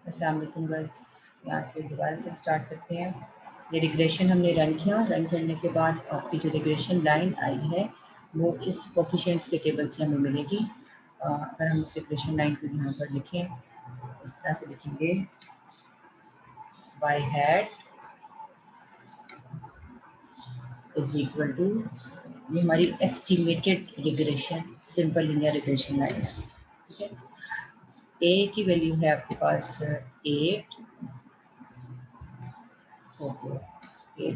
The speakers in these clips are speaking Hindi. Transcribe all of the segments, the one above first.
अस्सलाम वालेकुम गर्ल्स, यहाँ से दोबारा से स्टार्ट करते हैं। ये रिग्रेशन हमने रन किया, रन करने के बाद आपकी जो रिग्रेशन लाइन आई है वो इस कोफिशिएंट्स के टेबल से हमें मिलेगी। अगर हम इस रिग्रेशन लाइन को यहाँ पर लिखें, इस तरह से लिखेंगे y hat is equal to, ये हमारी estimated regression simple linear regression line है। ठीक है, a की वैल्यू है आपके पास 8, ओके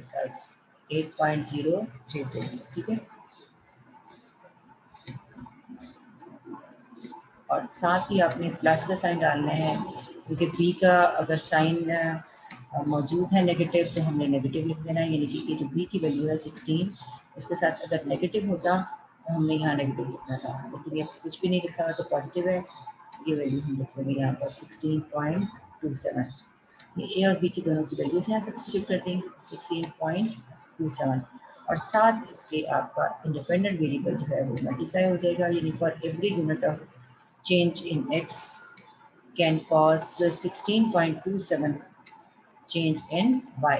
8.036, ठीक है। और साथ ही आपने प्लस का साइन डालना है, क्योंकि बी का अगर साइन मौजूद है नेगेटिव तो हमने नेगेटिव लिख देना है, यानी कि ये जो बी की वैल्यू है 16, इसके साथ अगर नेगेटिव होता तो हमने यहाँ नेगेटिव लिखना था, लेकिन ये कुछ भी नहीं लिखा हुआ तो पॉजिटिव है। ये वैल्यू हम लिख देंगे यहाँ पर 16.27। ये ए और बी की दोनों की वैल्यूज यहाँ सब्स्टिट्यूट कर देंगे 16.27, और साथ इसके आपका इंडिपेंडेंट वेरिएबल जो है वो मल्टीप्लाई हो जाएगा, यानी for every unit of change in x can cause 16.27 change in y।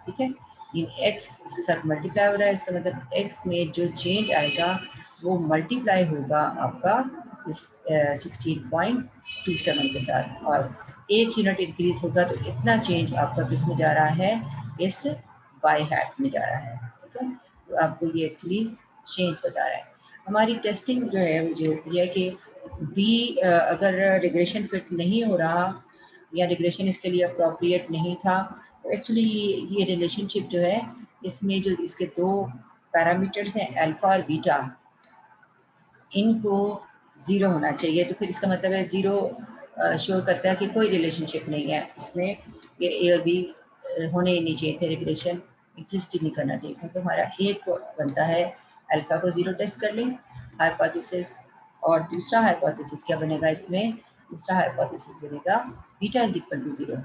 ठीक है, इन x इसके साथ मल्टीप्लाई हो रहा है, इसका मतलब x में जो चेंज आएगा वो मल्टीप्लाई होगा आपका इस 16.27 के साथ, और 1 यूनिट इंक्रीज होगा तो इतना चेंज आपका किस में जा रहा है, इस y हैट में जा रहा है। ठीक है, तो आपको ये एक्चुअली चेंज बता रहा है। हमारी टेस्टिंग जो है वो जो होती है कि बी अगर रिग्रेशन फिट नहीं हो रहा या रिग्रेशन इसके लिए अप्रोप्रिएट नहीं था, तो एक्चुअली ये रिलेशनशिप जो है इसमें जो इसके दो पैरामीटर्स हैं अल्फा और बीटा, इनको ज़ीरो होना चाहिए। तो फिर इसका मतलब है ज़ीरो शो करता है कि कोई रिलेशनशिप नहीं है इसमें, ये ए और बी होने ही नहीं चाहिए थे, रिग्रेशन एग्जिस्ट ही नहीं करना चाहिए था। तो हमारा एक तो बनता है अल्फा को ज़ीरो टेस्ट कर लें, हाइपोथेसिस, और दूसरा हाइपोथेसिस क्या बनेगा इसमें, दूसरा हाइपोथेसिस बनेगा beta is equal to zero.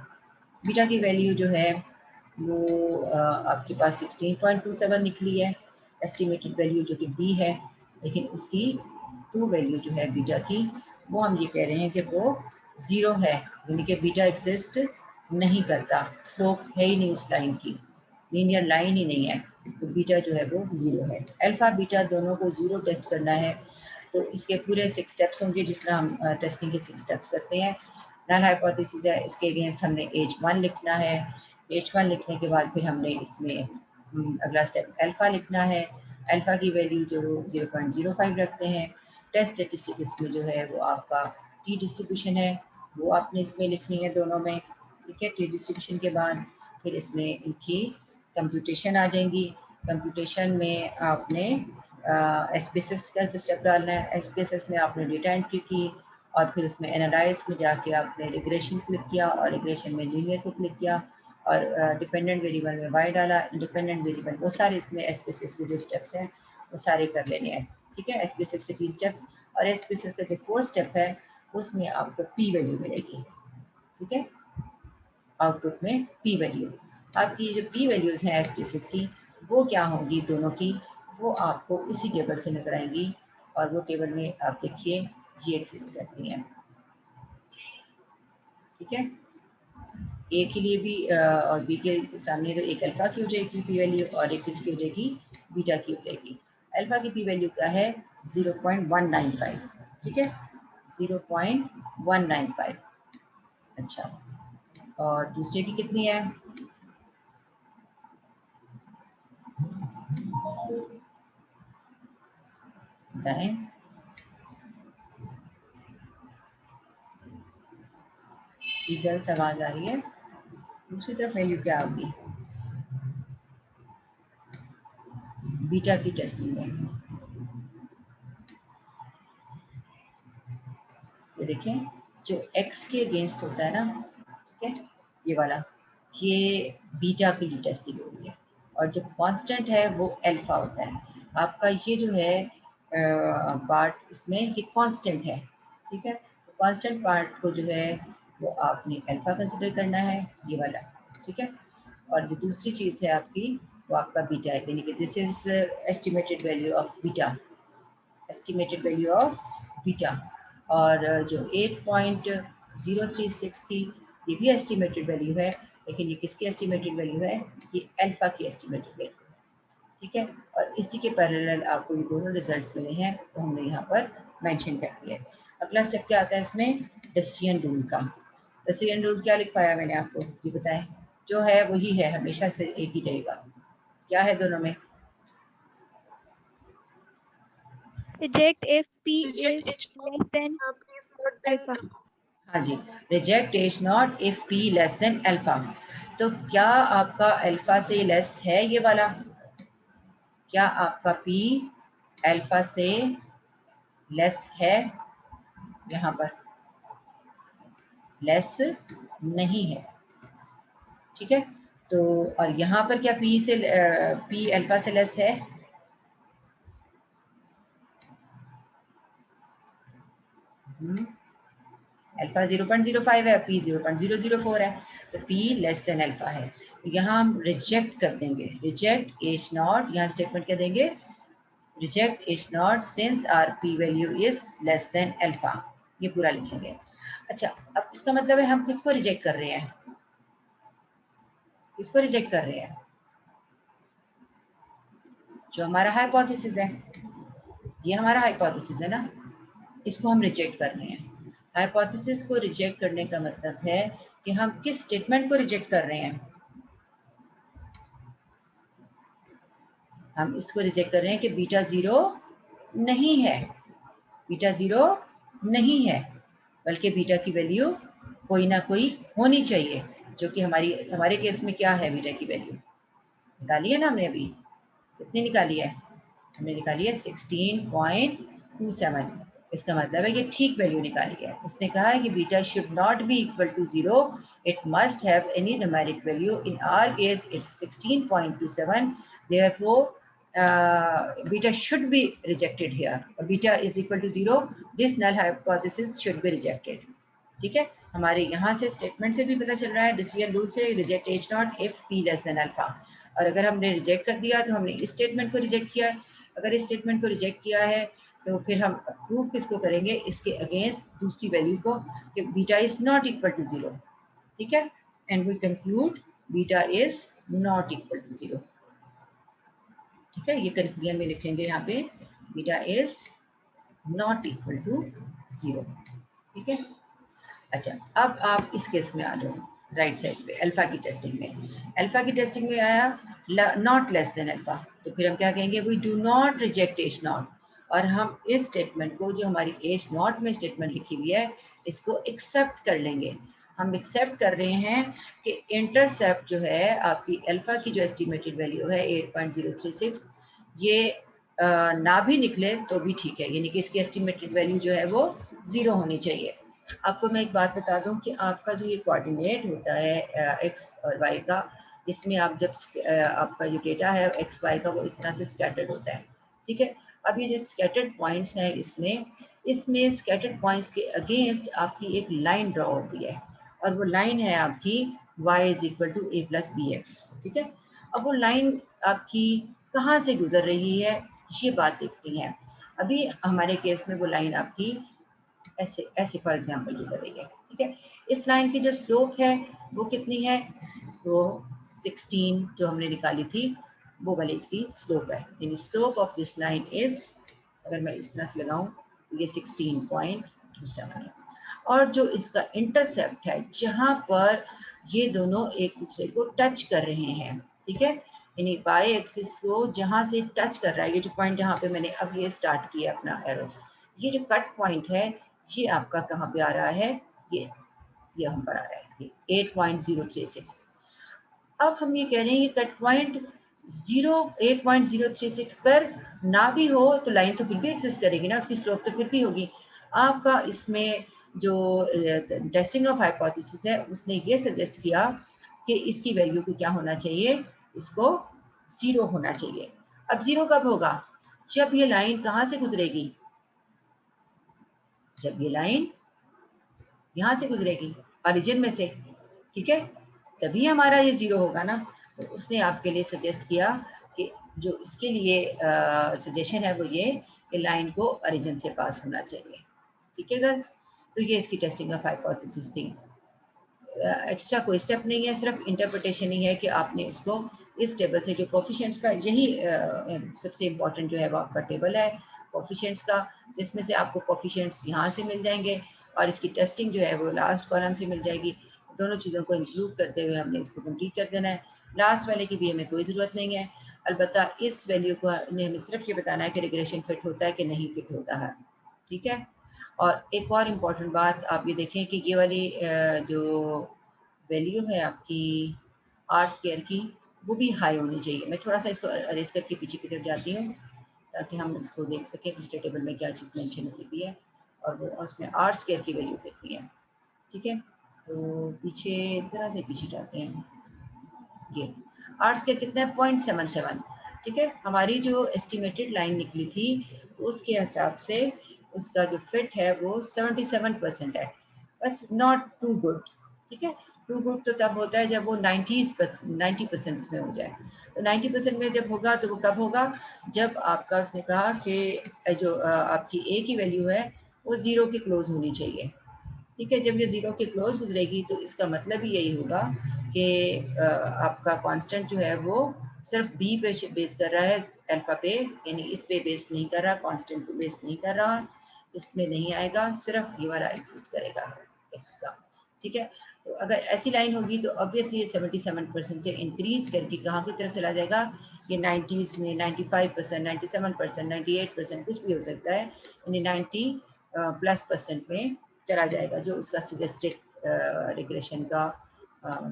Beta की वैल्यू जो है वो आपके पास 16.27 निकली है, एस्टिमेटेड वैल्यू जो कि बी है, लेकिन उसकी ट्रू वैल्यू जो है बीटा की वो हम ये कह रहे हैं कि वो ज़ीरो है, यानी कि बीटा एग्जिस्ट नहीं करता, स्लोप है ही नहीं उस लाइन की, लीनियर लाइन ही नहीं है, तो बीटा जो है वो ज़ीरो है। अल्फा बीटा दोनों को ज़ीरो टेस्ट करना है, तो इसके पूरे 6 स्टेप्स होंगे जिस तरह हम टेस्टिंग के 6 स्टेप्स करते हैं। नल हाइपोथेसिस है, इसके अगेंस्ट हमने H1 लिखना है, H1 लिखने के बाद फिर हमने इसमें अगला स्टेप अल्फा लिखना है, अल्फा की वैल्यू जो 0.05 रखते हैं। टेस्ट स्टेटिस्टिक इसमें जो है वो आपका टी डिस्ट्रीब्यूशन है, वो आपने इसमें लिखनी है दोनों में। ठीक है, टी डिस्ट्रीब्यूशन के बाद फिर इसमें इनकी कंप्यूटेशन आ जाएंगी। कंप्यूटेशन में आपने एसपीएसएस का स्टेप डालना है, एसपीएसएस में आपने डेटा एंट्री की, और फिर उसमें एनालाइज में जाके आपने रिग्रेशन क्लिक किया, और रिग्रेशन में लीनियर को क्लिक किया, और डिपेंडेंट वेरिएबल में वाई डाला, इंडिपेंडेंट वेरिएबल, वो सारे इसमें एसपीएसएस के जो स्टेप्स हैं वो सारे कर लेने हैं। ठीक है, एसपीएसएस के 3 स्टेप्स, और एसपीएसएस का जो 4th स्टेप है उसमें आपको पी वैल्यू मिलेगी। ठीक है, आउटपुट में पी वैल्यू, आपकी जो पी वैल्यूज हैं एसपीएसएस की वो क्या होंगी दोनों की, वो आपको इसी टेबल से नजर आएंगी, और वो टेबल में आप देखिए ये एग्जिस्ट करती हैं। ठीक है, ए के लिए भी और बी के सामने तो एक अल्फा की हो जाएगी पी वैल्यू, और एक किसकी हो जाएगी, बीटा की हो जाएगी। अल्फा की पी वैल्यू क्या है 0.195। ठीक है, 0.195। अच्छा, और दूसरे की कितनी है, बताएं। जी गर्ल्स, आवाज आ रही है, दूसरी तरफ वैल्यू क्या होगी बीटा की टेस्टिंग में, ये देखें जो x के अगेंस्ट होता है ना, ठीक है, ये वाला, ये बीटा की टेस्टिंग हो रही है, और जो कांस्टेंट है वो अल्फा होता है। आपका ये जो है पार्ट इसमें ये कांस्टेंट है। ठीक है, तो कांस्टेंट पार्ट को जो है वो आपने अल्फा कंसिडर करना है, ये वाला। ठीक है, और जो दूसरी चीज़ है आपकी वो आपका बीटा है, यानी कि this is estimated value of beta, estimated value of beta. और जो 8.036 थी ये भी एस्टिमेटेड वैल्यू है, लेकिन ये किसकी एस्टिमेटेड वैल्यू है? ये अल्फा की एस्टिमेटेड वैल्यू है, ठीक है। और इसी के पैरेलल आपको ये दोनों रिजल्ट्स मिले हैं, तो हमने यहाँ पर मेंशन कर दिया है। अगला स्टेप क्या आता है इसमें? डिसीजन रूल का। डिसीजन रूल क्या लिखवाया मैंने आपको, ये बताएं। जो है वही है, हमेशा से एक ही रहेगा। क्या है दोनों में? Reject if P is less than alpha. हाँ जी, reject is not if P less than alpha. तो क्या आपका अल्फा से लेस है ये वाला? क्या आपका पी अल्फा से लेस है? यहाँ पर लेस नहीं है, ठीक है। तो और यहाँ पर क्या पी अल्फा से लेस है? अल्फा 0.05 है, पी 0.004 है, तो पी लेस देन अल्फा है। तो यहाँ हम रिजेक्ट कर देंगे, रिजेक्ट इज नॉट, यहाँ स्टेटमेंट क्या देंगे? Reject is not since R P value is less than alpha, ये पूरा लिखेंगे। अच्छा, अब इसका मतलब है हम किसको रिजेक्ट कर रहे हैं? किसको रिजेक्ट कर रहे हैं? जो हमारा हाइपोथेसिस है, ये हमारा हाइपोथेसिस है ना, इसको हम रिजेक्ट कर रहे हैं। हाइपोथेसिस को रिजेक्ट करने का मतलब है कि हम किस स्टेटमेंट को रिजेक्ट कर रहे हैं? हम इसको रिजेक्ट कर रहे हैं कि बीटा जीरो नहीं है, बीटा जीरो नहीं है, बल्कि बीटा की वैल्यू कोई ना कोई होनी चाहिए, जो कि हमारे केस में क्या है? बीटा की वैल्यू निकाली है ना हमने अभी, कितनी निकाली है? हमने निकाली है 16.27। इसका मतलब है कि ठीक वैल्यू निकाली है। उसने कहा है कि beta should not be equal to 0, it must have any numeric value. In our case it's 16.27, therefore beta should be rejected here. Beta is equal to 0, this null hypothesis should be rejected, ठीक है। हमारे यहाँ से स्टेटमेंट से भी पता चल रहा है, डिसीजन रूल से, reject H not if P less than alpha. और अगर हमने रिजेक्ट कर दिया तो हमने इस स्टेटमेंट को रिजेक्ट किया। अगर इस स्टेटमेंट को रिजेक्ट किया है तो फिर हम प्रूफ किसको करेंगे? इसके अगेंस्ट दूसरी वैल्यू को, कि beta is not equal to 0, ठीक है। And we conclude beta is not equal to 0, ठीक है। ये कंक्लूजन में लिखेंगे यहाँ पे, beta is not equal to 0, ठीक है। अच्छा, अब आप इस केस में आ जाओ, राइट साइड पे, अल्फा की टेस्टिंग में। अल्फा की टेस्टिंग में आया नॉट लेस देन अल्फा, तो फिर हम क्या कहेंगे? We do not reject H not. और हम इस स्टेटमेंट को, जो हमारी एच नॉट में स्टेटमेंट लिखी हुई है, इसको एक्सेप्ट कर लेंगे। हम एक्सेप्ट कर रहे हैं कि इंटरसेप्ट जो है आपकी अल्फा की, जो एस्टिमेटेड वैल्यू है 8.036, ये ना भी निकले तो भी ठीक है, यानी कि इसकी एस्टिमेटेड वैल्यू जो है वो 0 होनी चाहिए। आपको मैं एक बात बता दूं कि आपका जो ये कोऑर्डिनेट होता है एक्स और वाई का, इसमें आप जब आपका जो डेटा है एक्स वाई का, वो इस तरह से स्कैटर्ड होता है, ठीक है। अब ये जो स्कैटर्ड पॉइंट्स हैं, इसमें स्कैटर्ड पॉइंट्स के अगेंस्ट आपकी एक लाइन ड्रॉ होती है, और वो लाइन है आपकी y is equal to a plus B X, ठीक है। अब वो लाइन आपकी कहाँ से गुजर रही है, ये बात देखनी है। अभी हमारे केस में वो लाइन आपकी ऐसे ऐसे फॉर एग्जांपल गुजर रही है, ठीक है। इस लाइन की जो स्लोप है वो कितनी है? वो 16 जो हमने निकाली थी, वो वाली इसकी स्लोप है। यानी slope of this line is, अगर मैं इस तरह से लगाऊं तो ये 16.27 है। और जो इसका इंटरसेप्ट है, जहां पर ये दोनों एक दूसरे को टच कर रहे हैं, ठीक है, यानी बाई एक्सिस को जहां से टच कर रहा है, ये जो पॉइंट जहां पे मैंने अब ये स्टार्ट किया अपना एरो, ये जो कट पॉइंट है, ये आपका कहाँ पे आ रहा है? ये यहाँ पर आ रहा है 8.036। अब हम ये कह रहे हैं कि कट पॉइंट 8.036 पर ना भी हो तो लाइन तो फिर भी एग्जिस्ट करेगी ना, उसकी स्लोप तो फिर भी होगी। आपका इसमें जो टेस्टिंग ऑफ हाइपोथेसिस है, उसने ये सजेस्ट किया कि इसकी वैल्यू को क्या होना चाहिए? इसको 0 होना चाहिए। अब 0 कब होगा? जब ये लाइन कहाँ से गुजरेगी? जब ये लाइन यहाँ से गुजरेगी, ओरिजिन में से, ठीक है, तभी हमारा ये 0 होगा ना। तो उसने आपके लिए सजेस्ट किया कि जो इसके लिए सजेशन है वो ये कि लाइन को ओरिजिन से पास होना चाहिए, ठीक है गर्ल्स। तो ये इसकी टेस्टिंग ऑफ हाइपोथेसिस थी। एक्स्ट्रा कोई स्टेप नहीं है, सिर्फ इंटरप्रिटेशन ही है कि आपने उसको इस टेबल से जो कोफिशिएंट्स का यही सबसे इम्पोर्टेंट जो है वो आपका टेबल है कोफिशिएंट्स का, जिसमें से आपको कोफिशिएंट्स यहाँ से मिल जाएंगे और इसकी टेस्टिंग जो है वो लास्ट कॉलम से मिल जाएगी। दोनों चीज़ों को इंक्लूड करते हुए हमने इसको कंप्लीट कर देना है। लास्ट वाले की भी हमें कोई ज़रूरत नहीं है, अलबत्ता इस वैल्यू को ने हमें सिर्फ ये बताना है कि रिग्रेशन फिट होता है कि नहीं फिट होता है। ठीक है। और एक और इम्पॉर्टेंट बात आप ये देखें कि ये वाली जो वैल्यू है आपकी आर स्क्वायर की, वो भी हाई होनी चाहिए। मैं थोड़ा सा इसको अरेज करके पीछे की तरफ जाती हूँ ताकि हम इसको देख सकें पिछले टेबल में क्या चीज़ मेंशन होती हुई है और वो उसमें आर स्क्वायर की वैल्यू कितनी है। ठीक है, तो पीछे तरह से पीछे जाते हैं। ये आर स्क्वायर कितना है 0.77। ठीक है, हमारी जो एस्टिमेटेड लाइन निकली थी उसके हिसाब से उसका जो फिट है वो 77% है, बस नॉट टू गुड। ठीक है, टू गुड तो तब होता है जब वो 90% में हो जाए। तो 90% में जब होगा तो वो कब होगा, जब आपका उसने कहा कि जो आपकी ए की वैल्यू है वो 0 के क्लोज होनी चाहिए। ठीक है, जब ये 0 के क्लोज गुजरेगी तो इसका मतलब ही यही होगा कि आपका कांस्टेंट जो है वो सिर्फ बी पे बेस कर रहा है, अल्फा पे, यानी इस पे बेस नहीं कर रहा, कांस्टेंट पे बेस नहीं कर रहा, इसमें नहीं आएगा, सिर्फ ये वाला एग्जिस्ट करेगा एक्स का। ठीक है, तो अगर ऐसी लाइन होगी तो ऑब्वियसली ये 77% से इंक्रीज करके कहाँ की तरफ चला जाएगा, ये 90s में 95%, 97%, 98% कुछ भी हो सकता है, यानी 90+% में चला जाएगा, जो उसका सजेस्टेड रिग्रेशन का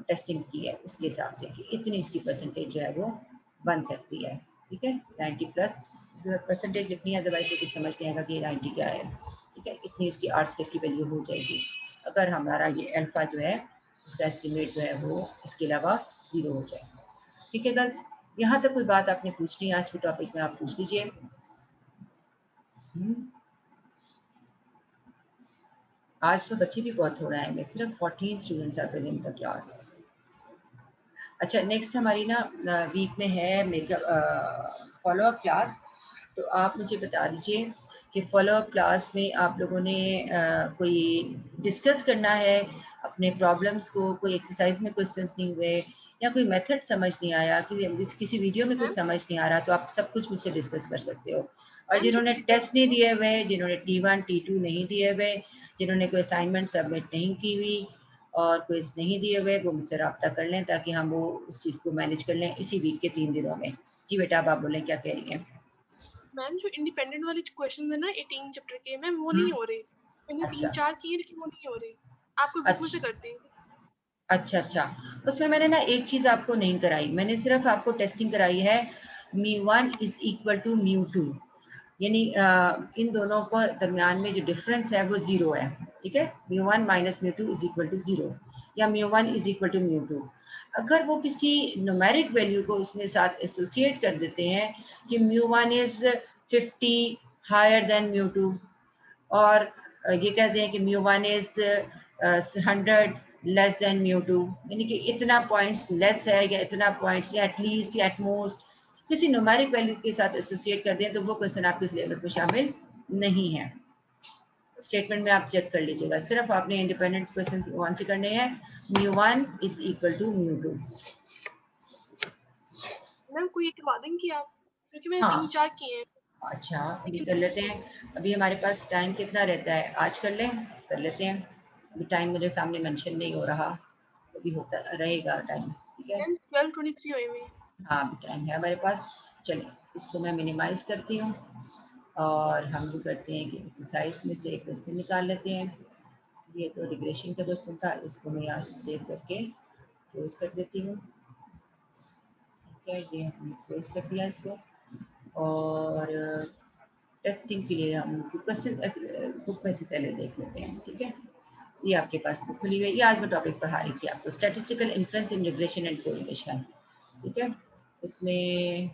टेस्टिंग की है उसके हिसाब से कि इतनी इसकी परसेंटेज जो है वो बन सकती है। ठीक है, 90+ परसेंटेज लिखनी है, अदरवाइज तो कुछ समझ नहीं आएगा कि ये 90 क्या है। ठीक है, इतनी इसकी आर स्क्वायर की वैल्यू हो जाएगी अगर हमारा ये अल्फा जो है उसका एस्टिमेट जो है वो इसके अलावा 0 हो जाए। ठीक है गर्ल्स, यहाँ तक कोई बात आपने पूछनी है आज के टॉपिक में आप पूछ लीजिए। आज तो बच्चे भी बहुत हो रहे हैं, सिर्फ 14 students are present the class. अच्छा, नेक्स्ट हमारी ना वीक में है मेकअप फॉलोअप क्लास। तो आप मुझे बता दीजिए कि फॉलोअप क्लास में आप लोगों ने कोई डिस्कस करना है अपने प्रॉब्लम्स को, कोई एक्सरसाइज में क्वेश्चंस नहीं हुए या कोई मेथड समझ नहीं आया, किसी वीडियो में कुछ मैम समझ नहीं आ रहा, तो आप सब कुछ मुझसे डिस्कस कर सकते हो। और मैम जो जिन्होंने टेस्ट नहीं इंडिपेंडेंट दिए हुए, जिन्होंने T1 T2 नहीं दिए हुए, जिन्होंने कोई असाइनमेंट सबमिट नहीं की हुई और क्विज नहीं दिए हुए, वो मुझसे रब्ता कर लें ताकि हम वो उस चीज़ को मैनेज कर लें इसी वीक के 3 दिनों में। जी बेटा, अब आप बोलें क्या कह रही हैं। मैम जो इंडिपेंडेंट वाले क्वेश्चन है ना 18 चैप्टर के मैम वो नहीं हो रहे। मैंने अच्छा 3-4 किए लेकिन वो नहीं हो रहे। आप कोई बुक में से अच्छा करते हैं? अच्छा अच्छा, उसमें मैंने ना एक चीज़ आपको नहीं कराई, मैंने सिर्फ आपको टेस्टिंग कराई है μ1 इज इक्वल टू μ2, यानी इन दोनों को दरमियान में जो डिफरेंस है वो 0 है। ठीक है, μ1 माइनस μ2 इज इक्वल टू 0 या μ1 इज इक्वल टू μ2। अगर वो किसी न्यूमेरिक वैल्यू को उसमें साथ एसोसिएट कर देते हैं कि μ1 इज 50 हायर देन μ2 और ये कहते हैं कि μ1 इज 100 लेस देन μ2, यानी कि इतना पॉइंट्स लेस है या इतना पॉइंट्स या एटलीस्ट या एटमोस्ट किसी न्यूमेरिक वैल्यू के साथ एसोसिएट कर दें तो वो क्वेश्चन आपके सिलेबस में शामिल नहीं है। स्टेटमेंट में आप चेक कर लीजिएगा, सिर्फ आपने इंडिपेंडेंट क्वेश्चन कौन से करने हैं, μ1 इज इक्वल टू μ2। मैम कोई एक करवा देंगी आप, क्योंकि मैंने हाँ 3-4 किए हैं अच्छा, अभी लेकिन कर लेते हैं। अभी हमारे पास टाइम कितना रहता है, आज कर लें, कर लेते हैं। अभी टाइम मेरे सामने मेंशन नहीं हो रहा, तो भी होता रहेगा टाइम। ठीक है, मैम 12:23 हुए हुए। हाँ अभी टाइम है हमारे पास। चलिए इसको मैं मिनिमाइज करती हूँ और हम भी करते हैं कि एक्सरसाइज में से एक क्वेश्चन निकाल लेते हैं। ये तो रिग्रेशन का क्वेश्चन था, इसको मैं यहाँ से सेव करके क्लोज कर देती हूँ। ठीक है, ये हमने क्लोज कर दिया इसको। और टेस्टिंग के लिए हम क्वेश्चन बुक में से पहले देख लेते हैं। ठीक है, ये आपके पास बुक खुली हुई है, ये आज मैं टॉपिक पढ़ा रही थी आपको, statistical influence in regression and correlation. ठीक है, इसमें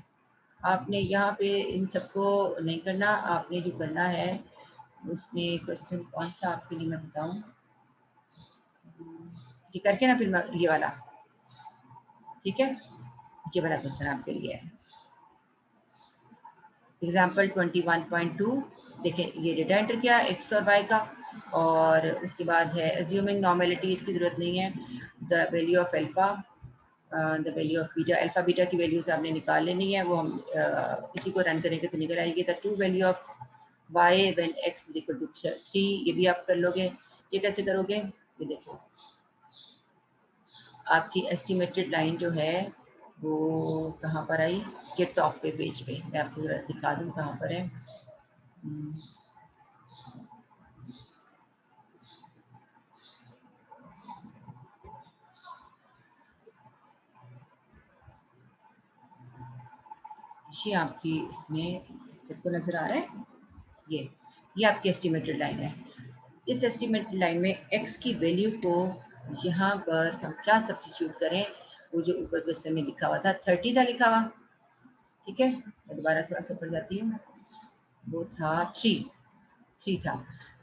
आपने यहाँ पे इन सबको नहीं करना, आपने जो करना है उसमें क्वेश्चन कौन सा आपके लिए मैं बताऊँ, ये करके ना फिर मैं ये वाला। ठीक है, ये वाला क्वेश्चन आपके लिए है, एग्जाम्पल 21.2। देखें ये डेटा एंटर किया एक्स और वाई का, और उसके बाद है एज्यूमिंग नॉर्मेलिटी, इसकी ज़रूरत नहीं है। The value of alpha, the value of beta, alpha beta की वैल्यूज आपने निकाल लेनी है, वो हम इसी को रन करेंगे तो निकल आएगी। The true value of Y when X is equal to 3, ये भी आप कर लोगे। ये कैसे करोगे, ये देखो आपकी एस्टिमेटेड लाइन जो है वो कहाँ पर आई, ये टॉप पे पेज पे, मैं आपको जरा दिखा दूँ कहाँ पर है। ये आपकी इसमें सबको नजर आ रहा है, ये आपकी एस्टिमेटेड लाइन है। इस एस्टिमेटेड लाइन में एक्स की वैल्यू को यहाँ पर हम क्या सब्स्टिट्यूट करें, वो जो ऊपर क्वेश्चन में लिखा हुआ था 30 था लिखा हुआ, ठीक है। मैं दोबारा थोड़ा सा ऊपर जाती हूँ, वो था 3 था।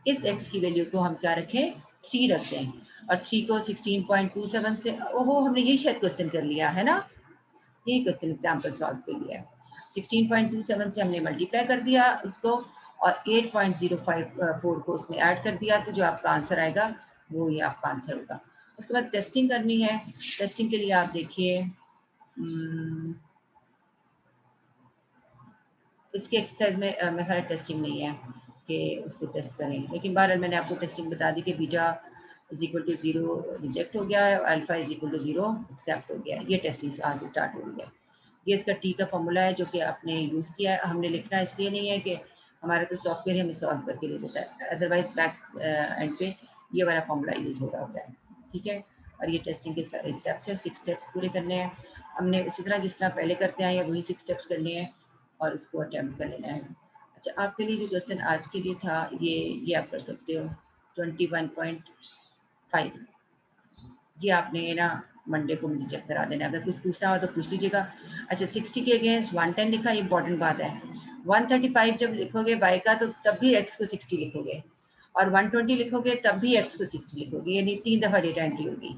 इस x की वैल्यू को हम क्या रखें, 3 रखते हैं, और 3 को 16.27 से, ओहो हमने यही शायद क्वेश्चन कर लिया है ना, यही क्वेश्चन एग्जाम्पल सॉल्व कर लिया है। 16.27 से हमने मल्टीप्लाई कर दिया उसको, और 8.054 को उसमें ऐड कर दिया, तो जो आपका आंसर आएगा वो ये आपका आंसर होगा। उसके बाद टेस्टिंग करनी है। टेस्टिंग के लिए आप देखिए इसके एक्सरसाइज में मेरे ख्याल टेस्टिंग नहीं है कि उसको टेस्ट करें, लेकिन बहरहाल मैंने आपको टेस्टिंग बता दी कि beta is equal to 0 reject हो गया है और alpha is equal to 0 accept हो गया है। ये टेस्टिंग आज से स्टार्ट हो गई है। ये इसका टी का फॉर्मूला है जो कि आपने यूज़ किया है। हमने लिखना इसलिए नहीं है कि हमारा तो सॉफ्टवेयर हमें सॉल्व करके दे देता है, अदरवाइज बैक एंड पे ये वाला फॉर्मूला यूज़ हो रहा होता है, ठीक है। और ये टेस्टिंग के सारे स्टेप्स है, 6 स्टेप्स पूरे करने हैं हमने, उसी तरह जिस तरह पहले करते हैं या वही 6 स्टेप्स करने हैं और इसको अटेम्प्ट कर लेना है। अच्छा, आपके लिए जो क्वेश्चन आज के लिए था ये आप कर सकते हो 21.5, ये आपने ना मंडे को मुझे चेक करा देना, अगर कुछ पूछना हो तो पूछ लीजिएगा। अच्छा, 60 के अगेंस्ट 110 लिखा, इंपॉर्टेंट बात है। 135 जब लिखोगे y का तो तब भी x को 60 लिखोगे, और 120 लिखोगे तब भी x को 60 लिखोगे, यानी 3 दफ़ा डेटा एंट्री होगी।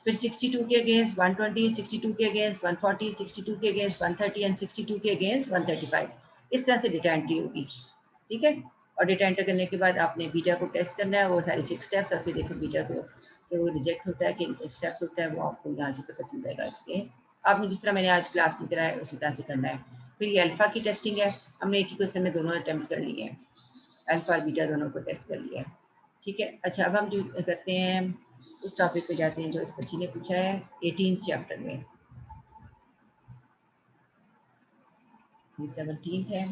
फिर 62 के अगेंस्ट 120, 62 के अगेंस्ट 140, 62 के अगेंस्ट 130 एंड 62 के अगेंस्ट 135, इस तरह से डेटा एंट्री होगी, ठीक है। और डेटा एंटर करने के बाद आपने बीटा को टेस्ट करना है, वो सारी 6 स्टेप्स, और फिर देखो बीटा को कि वो रिजेक्ट होता है कि एक्सेप्ट होता है, वो आपको यहाँ से पता चल जाएगा। इसके आपने जिस तरह मैंने आज क्लास में कराया उसी तरह से करना है। फिर ये अल्फा की टेस्टिंग है, हमने एक ही क्वेश्चन में दोनों अटेम्प्ट कर लिए हैं, अल्फा और बीटा दोनों को टेस्ट कर लिया है, ठीक है। अच्छा, अब हम जो करते हैं उस टॉपिक पे जाते हैं जो इस बच्ची ने पूछा है 18 चैप्टर में, ये 17 है।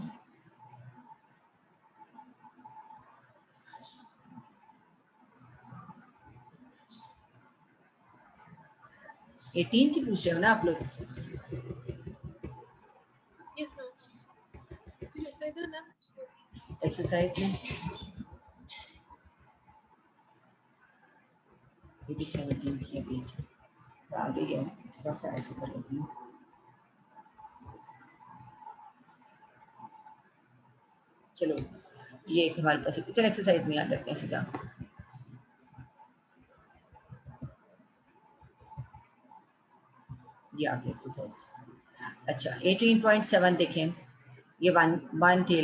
एटीन की पूछ रहे हो ना आप लोग? यस मैम, इसकी जो एक्सरसाइज है मैम, एक्सरसाइज में ये भी 17 की अभी आ गई है, थोड़ा सा ऐसे कर लेती हूँ। चलो, ये एक हमारे पास चलो एक्सरसाइज में याद रखते हैं सीधा। ये आ गई एक्सरसाइज। अच्छा, 18.7 देखें, ये वन थे,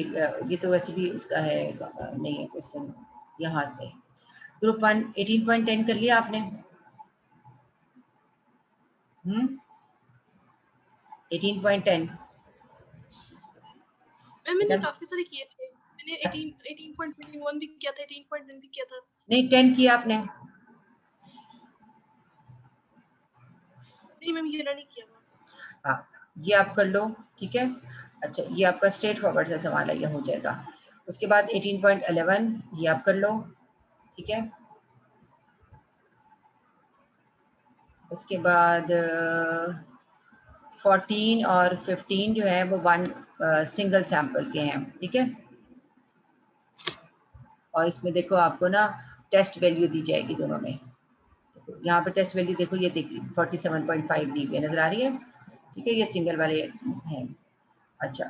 ये तो वैसे भी उसका है, नहीं है क्वेश्चन यहाँ से। ग्रुप 1 18.10 कर लिया आपने? 18.10 मैंने काफी सारे किए थे, मैंने 18.21 भी किया था, 18.10 भी किया था। नहीं, 10 किया आपने? नहीं मैम, ये नहीं किया। हाँ, ये आप कर लो, ठीक है। अच्छा, ये आपका स्ट्रेट फॉरवर्ड सा सवाल है, ये हो जाएगा। उसके बाद 18.11 ये आप कर लो, ठीक है। उसके बाद 14 और 15 जो है वो वन सिंगल सैंपल के हैं, ठीक है। और इसमें देखो आपको ना टेस्ट वैल्यू दी जाएगी दोनों में, यहाँ पे टेस्ट वैल्यू देखो, ये देखिए 47.5 दी हुई नजर आ रही है, ठीक है। ये सिंगल वाले हैं। अच्छा,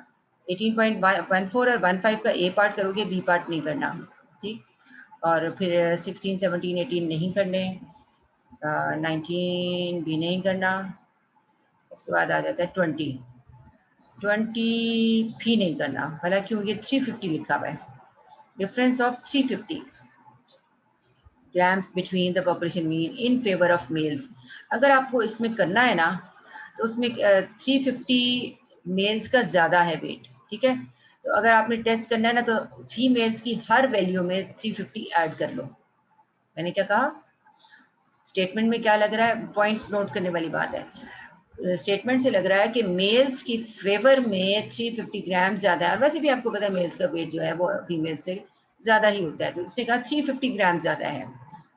18.14 और 15 का ए पार्ट करोगे, बी पार्ट नहीं करना, ठीक। और फिर 16, 17, 18 नहीं करने, 19 भी नहीं करना। उसके बाद आ जाता है 20 भी नहीं करना, हालांकि ये 350 लिखा हुआ है, difference of 350, grams between the population mean in favour of males. अगर आपको इसमें करना है ना तो उसमें 350 मेल्स का ज़्यादा है वेट, ठीक है। तो अगर आपने टेस्ट करना है ना तो फीमेल्स की हर वैल्यू में 350 ऐड कर लो। मैंने क्या कहा, स्टेटमेंट में क्या लग रहा है, पॉइंट नोट करने वाली बात है। स्टेटमेंट से लग रहा है कि मेल्स की फेवर में 350 ग्राम ज़्यादा है, और वैसे भी आपको पता है मेल्स का वेट जो है वो फीमेल्स से ज़्यादा ही होता है, तो उसने कहा 350 ग्राम ज़्यादा है,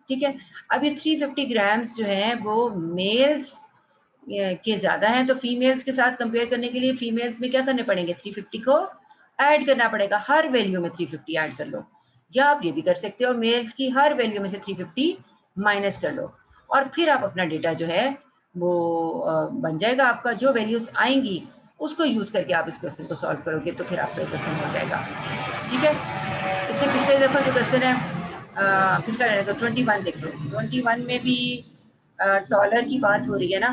ठीक है। अब ये 350 ग्राम्स जो हैं वो मेल्स के ज़्यादा हैं, तो फीमेल्स के साथ कंपेयर करने के लिए फीमेल्स में क्या करने पड़ेंगे, 350 को ऐड करना पड़ेगा, हर वैल्यू में 350 ऐड कर लो। या आप ये भी कर सकते हो, मेल्स की हर वैल्यू में से 350 माइनस कर लो, और फिर आप अपना डेटा जो है वो बन जाएगा आपका। जो वैल्यूज आएंगी उसको यूज करके आप इस क्वेश्चन को सॉल्व करोगे तो फिर आपका क्वेश्चन हो जाएगा, ठीक है। इससे पिछले देखो जो क्वेश्चन है, पिछला रहेगा 21 देख लो। 21 में भी डॉलर की बात हो रही है ना,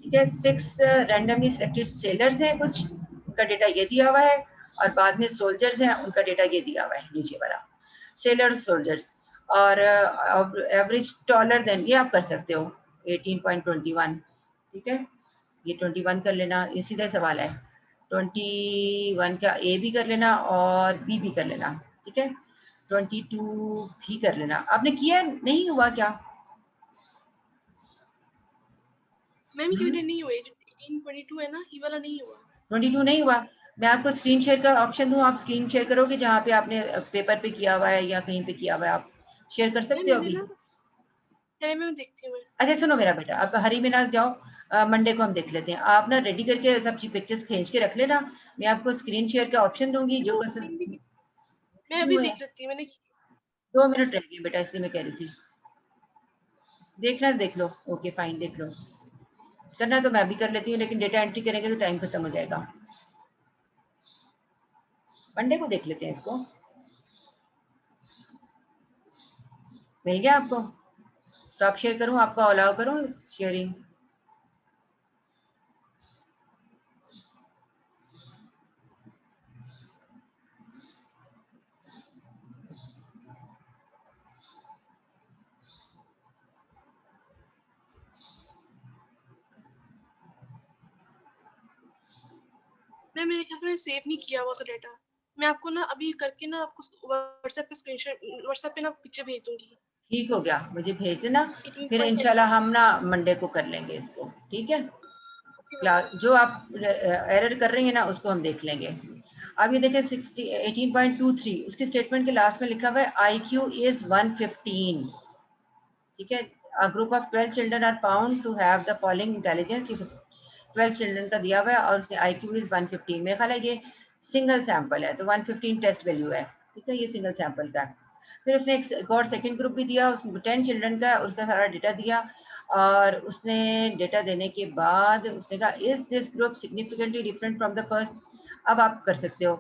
ठीक है। 6 रैंडमली सिलेक्टेड सेलर्स हैं कुछ, उनका डेटा ये दिया हुआ है, और बाद में सोल्जर्स हैं, उनका डेटा ये दिया हुआ है नीचे वाला, सेलर्स सोल्जर्स। और एवरेज डॉलर देन ये आप कर सकते हो 18.21, ठीक है। ये 21 कर लेना, ये सीधा सवाल है। 21 का ए भी कर लेना और बी भी कर लेना, ठीक है। 22 भी कर लेना। आपने किया नहीं हुआ क्या? मैम ये वाला नहीं हुआ, जो 1822 है ना, ये वाला नहीं हुआ। 22 नहीं हुआ। मैं आपको स्क्रीन शेयर का ऑप्शन दूं, आप स्क्रीन शेयर करोगे जहाँ पे आपने पेपर पे किया हुआ है या कहीं पे किया हुआ है, आप शेयर कर मैम सकते हो मैंने अभी? ना, चलिए मैम देखती हूँ मैं। अच्छा सुनो मेरा बेटा, आप हरी में ना जाओ, मंडे को हम देख लेते हैं। आप ना रेडी करके सब चीज पिक्चर्स खींच के रख लेना, मैं आपको स्क्रीन शेयर का ऑप्शन दूंगी जो देखो, क्वेश्चन मैं अभी देख लेती हूँ, मैंने 2 मिनट रह गए बेटा, इसलिए मैं कह रही थी देखना, देख लो, ओके फाइन, देख लो। करना तो मैं भी कर लेती हूँ, लेकिन डेटा एंट्री करेंगे तो टाइम खत्म हो जाएगा। मंडे को देख लेते हैं इसको। मिल गया आपको? स्टॉप शेयर करूँ आपका, अलाउ करूँ शेयरिंग? मैं मेरे ख्याल से मैंने सेव नहीं किया हुआ उसका डेटा। मैं आपको ना अभी करके ना आपको व्हाट्सएप पे स्क्रीनशॉट, व्हाट्सएप पे ना पिक्चर भेज दूंगी। ठीक हो गया, मुझे भेज देना, फिर इंशाल्लाह 18.21। हम ना मंडे को कर लेंगे इसको, ठीक है। Okay ma'am. क्लास जो आप एरर कर रही है ना उसको हम देख लेंगे। अब ये देखें 18.23, उसके स्टेटमेंट के लास्ट में लिखा हुआ है आई क्यू इज 115, ठीक है। A group of 12 children are found to have the following intelligence। 12 children का दिया हुआ है और उसने IQ इज 115। मेरा ख्याल है ये सिंगल सैंपल है, तो 115 टेस्ट वैल्यू है, ठीक है, ये सिंगल सैंपल का। फिर उसने एक और सेकंड ग्रुप भी दिया, उसने 10 चिल्ड्रन का, उसका सारा डेटा दिया, और उसने डेटा देने के बाद उसने कहा is this group significantly different from the first. अब आप कर सकते हो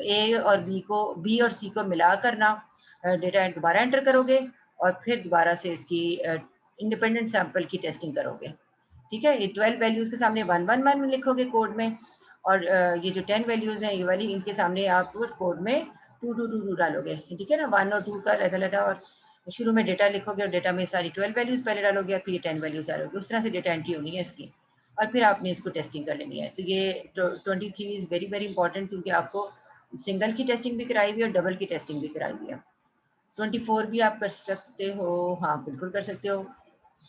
ए और बी को, बी और सी को मिलाकर ना डेटा दोबारा एंटर करोगे, और फिर दोबारा से इसकी इंडिपेंडेंट सैंपल की टेस्टिंग करोगे, ठीक है। ये 12 वैल्यूज के सामने 111 लिखोगे कोड में, और ये जो 10 वैल्यूज हैं ये वाली, इनके सामने आप कोड में 2222 डालोगे, ठीक है ना। 1 और 2 का लहदा, और शुरू में डेटा लिखोगे और डेटा में सारी 12 वैल्यूज पहले डालोगे और फिर 10 वैल्यूज डालोगे, उस तरह से डेटा एंट्री होनी है इसकी, और फिर आपने इसको टेस्टिंग कर लेनी है। तो ये 23 इज वेरी वेरी इंपॉर्टेंट, क्योंकि आपको सिंगल की टेस्टिंग भी कराई हुई है और डबल की टेस्टिंग भी कराई हुई है। 24 भी आप कर सकते हो, हाँ बिल्कुल कर सकते हो,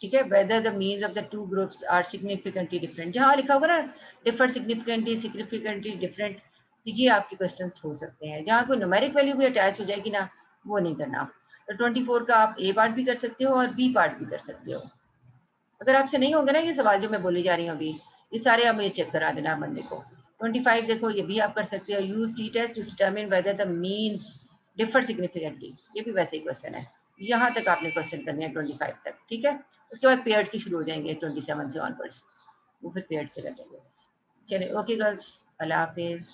ठीक है। Whether the means of the two groups are significantly different, जहाँ लिखा होगा ना डिफर सिग्निफिकेंटली डिफरेंट, तो ये आपके क्वेश्चन हो सकते हैं। जहाँ कोई न्यूमेरिक वैल्यू भी अटैच हो जाएगी ना, वो नहीं करना। तो 24 का आप ए पार्ट भी कर सकते हो और बी पार्ट भी कर सकते हो। अगर आपसे नहीं होंगे ना ये सवाल जो मैं बोली जा रही हूँ अभी, ये सारे आप मुझे चेक करा देना मंडे को। 25 देखो, ये भी आप कर सकते हो, use T test to determine whether the means differ significantly, ये भी वैसे ही क्वेश्चन है। यहाँ तक आपने क्वेश्चन करने हैं 25 तक, ठीक है। उसके बाद पेयर्ड की शुरू हो जाएंगे 27 से ऑनवर्ड्स, वो फिर पेयर्ड के कर देंगे। चलिए ओके गर्ल्स, अल्लाह हाफिज।